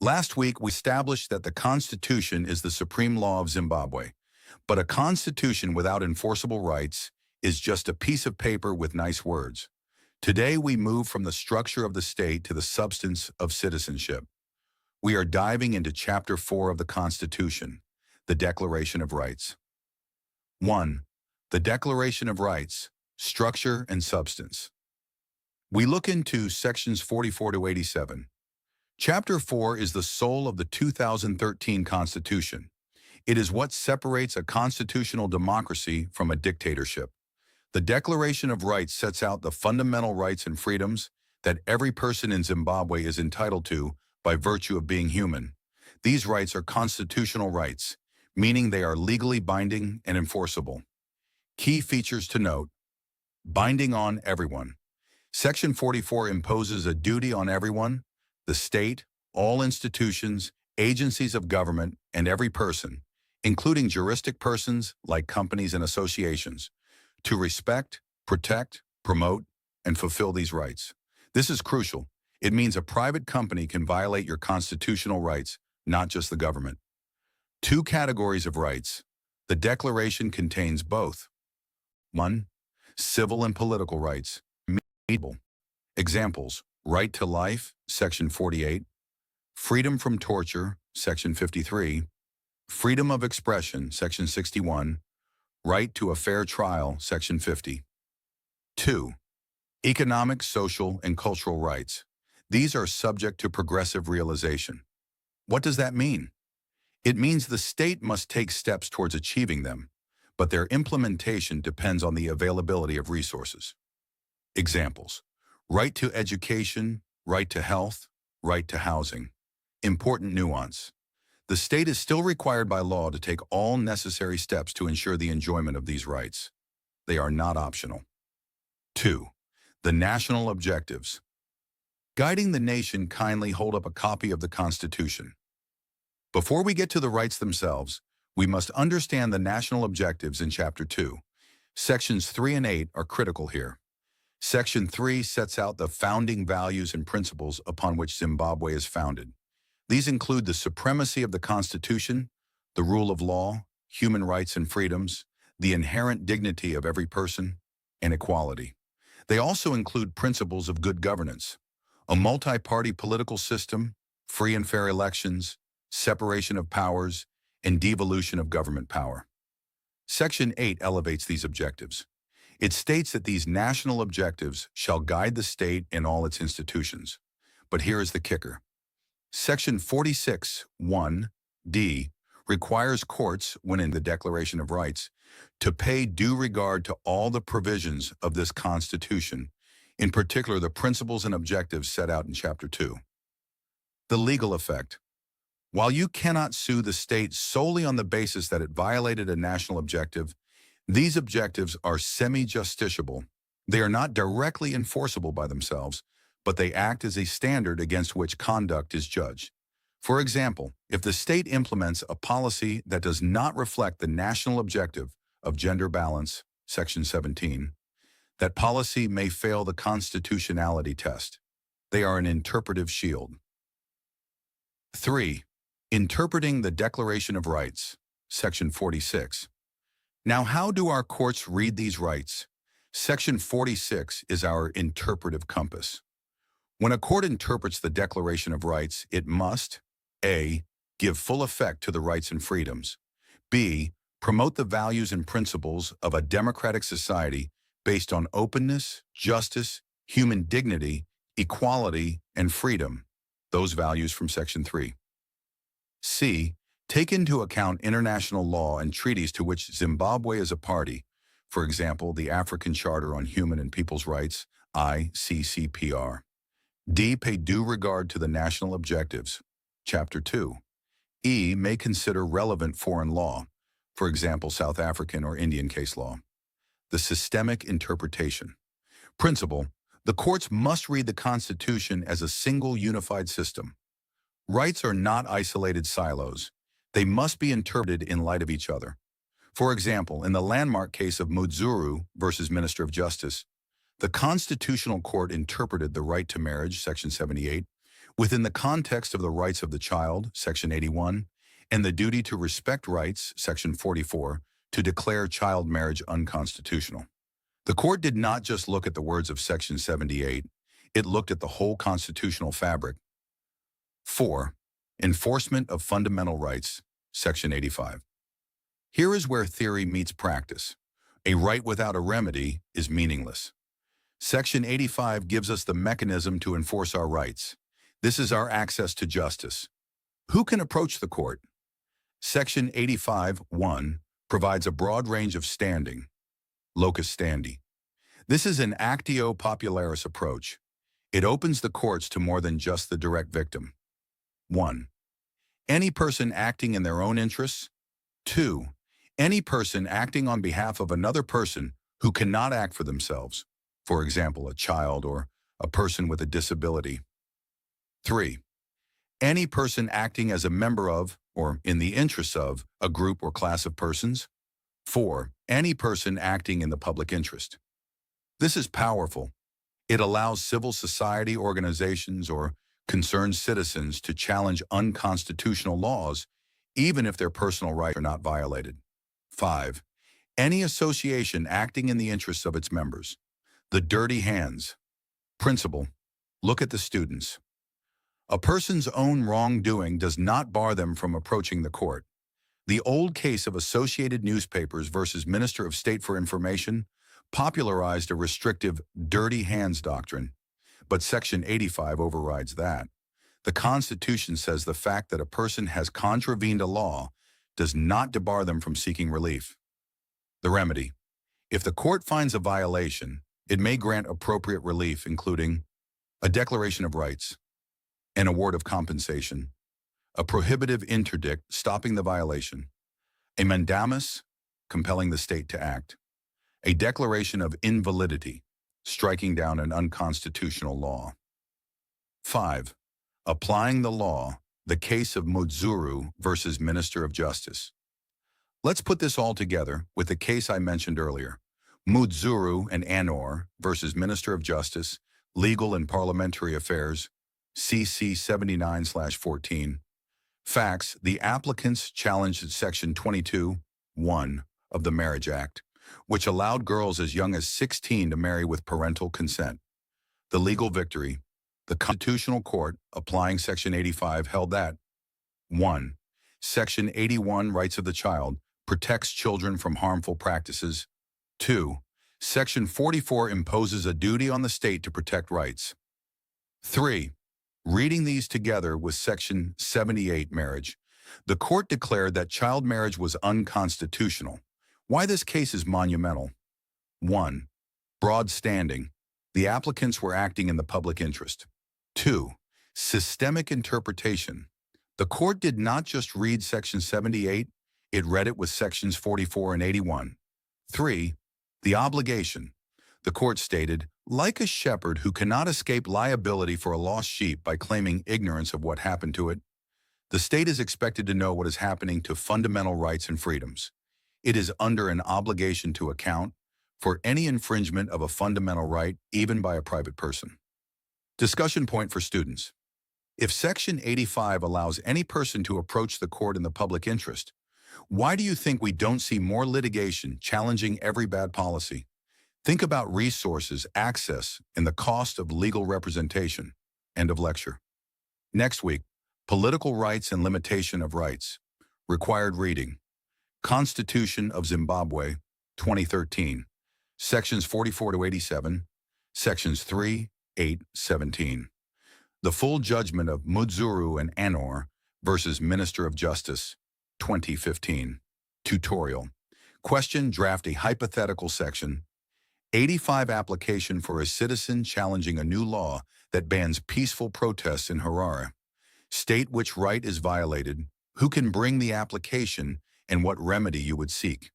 Last week, we established that the Constitution is the supreme law of Zimbabwe, but a constitution without enforceable rights is just a piece of paper with nice words. Today, we move from the structure of the state to the substance of citizenship. We are diving into Chapter 4 of the Constitution, the Declaration of Rights. 1. The Declaration of Rights, Structure and Substance. We look into sections 44 to 87. Chapter 4 is the soul of the 2013 Constitution. It is what separates a constitutional democracy from a dictatorship. The Declaration of Rights sets out the fundamental rights and freedoms that every person in Zimbabwe is entitled to by virtue of being human. These rights are constitutional rights, meaning they are legally binding and enforceable. Key features to note: binding on everyone. Section 44 imposes a duty on everyone, the state, all institutions, agencies of government, and every person, including juristic persons like companies and associations, to respect, protect, promote, and fulfill these rights. This is crucial. It means a private company can violate your constitutional rights, not just the government. 2 categories of rights. The Declaration contains both. 1. Civil and political rights. Examples: right to life, Section 48, freedom from torture, Section 53, freedom of expression, Section 61, right to a fair trial, Section 50. 2. Economic, social, and cultural rights. These are subject to progressive realization. What does that mean? It means the state must take steps towards achieving them, but their implementation depends on the availability of resources. Examples: right to education, right to health, right to housing. Important nuance. The state is still required by law to take all necessary steps to ensure the enjoyment of these rights. They are not optional. 2. The national objectives. Guiding the nation, kindly hold up a copy of the Constitution. Before we get to the rights themselves, we must understand the national objectives in Chapter 2. Sections 3 and 8 are critical here. Section 3 sets out the founding values and principles upon which Zimbabwe is founded. These include the supremacy of the Constitution, the rule of law, human rights and freedoms, the inherent dignity of every person, and equality. They also include principles of good governance, a multi-party political system, free and fair elections, separation of powers, and devolution of government power. Section 8 elevates these objectives. It states that these national objectives shall guide the state in all its institutions. But here is the kicker. Section 46(1)(d) requires courts, when in the Declaration of Rights, to pay due regard to all the provisions of this Constitution, in particular the principles and objectives set out in Chapter 2. The legal effect. While you cannot sue the state solely on the basis that it violated a national objective, these objectives are semi-justiciable. They are not directly enforceable by themselves, but they act as a standard against which conduct is judged. For example, if the state implements a policy that does not reflect the national objective of gender balance, Section 17, that policy may fail the constitutionality test. They are an interpretive shield. 3. Interpreting the Declaration of Rights, Section 46. Now, how do our courts read these rights? Section 46 is our interpretive compass. When a court interprets the Declaration of Rights, it must: A. Give full effect to the rights and freedoms. B. Promote the values and principles of a democratic society based on openness, justice, human dignity, equality, and freedom. Those values from Section 3. C. Take into account international law and treaties to which Zimbabwe is a party, for example, the African Charter on Human and People's Rights, ICCPR. D. Pay due regard to the national objectives, Chapter 2. E. May consider relevant foreign law, for example, South African or Indian case law. The systemic interpretation. Principle: the courts must read the Constitution as a single unified system. Rights are not isolated silos. They must be interpreted in light of each other. For example, in the landmark case of Mudzuru versus Minister of Justice, the Constitutional Court interpreted the right to marriage, Section 78, Within the context of the rights of the child, Section 81, and the duty to respect rights, Section 44, to declare child marriage unconstitutional. The court did not just look at the words of Section 78, it looked at the whole constitutional fabric. 4. Enforcement of fundamental rights, Section 85. Here is where theory meets practice. A right without a remedy is meaningless. Section 85 gives us the mechanism to enforce our rights. This is our access to justice. Who can approach the court? Section 85(1) provides a broad range of standing, locus standi. This is an actio popularis approach. It opens the courts to more than just the direct victim. 1. Any person acting in their own interests. 2. Any person acting on behalf of another person who cannot act for themselves, for example, a child or a person with a disability. 3. Any person acting as a member of, or in the interests of, a group or class of persons. 4. Any person acting in the public interest. This is powerful. It allows civil society organizations or concerned citizens to challenge unconstitutional laws, even if their personal rights are not violated. 5. Any association acting in the interests of its members. The dirty hands. Principle. Look at the students. A person's own wrongdoing does not bar them from approaching the court. The old case of Associated Newspapers versus Minister of State for Information popularized a restrictive dirty hands doctrine, but Section 85 overrides that. The Constitution says the fact that a person has contravened a law does not debar them from seeking relief. The remedy. If the court finds a violation, it may grant appropriate relief, including a declaration of rights, an award of compensation, a prohibitive interdict stopping the violation, a mandamus compelling the state to act, a declaration of invalidity, striking down an unconstitutional law. 5. Applying the law, the case of Mudzuru versus Minister of Justice. Let's put this all together with the case I mentioned earlier, Mudzuru and Anor versus Minister of Justice, Legal and Parliamentary Affairs, CC 79/14. Facts: the applicants challenged Section 22(1) of the Marriage Act, which allowed girls as young as 16 to marry with parental consent. The legal victory: the Constitutional Court, applying Section 85, held that 1. Section 81, Rights of the Child, protects children from harmful practices. 2. Section 44 imposes a duty on the state to protect rights. 3. Reading these together with Section 78, marriage, the court declared that child marriage was unconstitutional. Why this case is monumental? 1. Broad standing. The applicants were acting in the public interest. 2. Systemic interpretation. The court did not just read Section 78, it read it with Sections 44 and 81. 3. The obligation. The court stated, like a shepherd who cannot escape liability for a lost sheep by claiming ignorance of what happened to it, the state is expected to know what is happening to fundamental rights and freedoms. It is under an obligation to account for any infringement of a fundamental right, even by a private person. Discussion point for students. If Section 85 allows any person to approach the court in the public interest, why do you think we don't see more litigation challenging every bad policy? Think about resources, access, and the cost of legal representation. End of lecture. Next week, Political Rights and Limitation of Rights. Required reading. Constitution of Zimbabwe, 2013. Sections 44 to 87, Sections 3, 8, 17. The Full Judgment of Mudzuru and Anor versus Minister of Justice, 2015. Tutorial. Question: draft a hypothetical section. 85 application for a citizen challenging a new law that bans peaceful protests in Harare. State which right is violated, who can bring the application, and what remedy you would seek.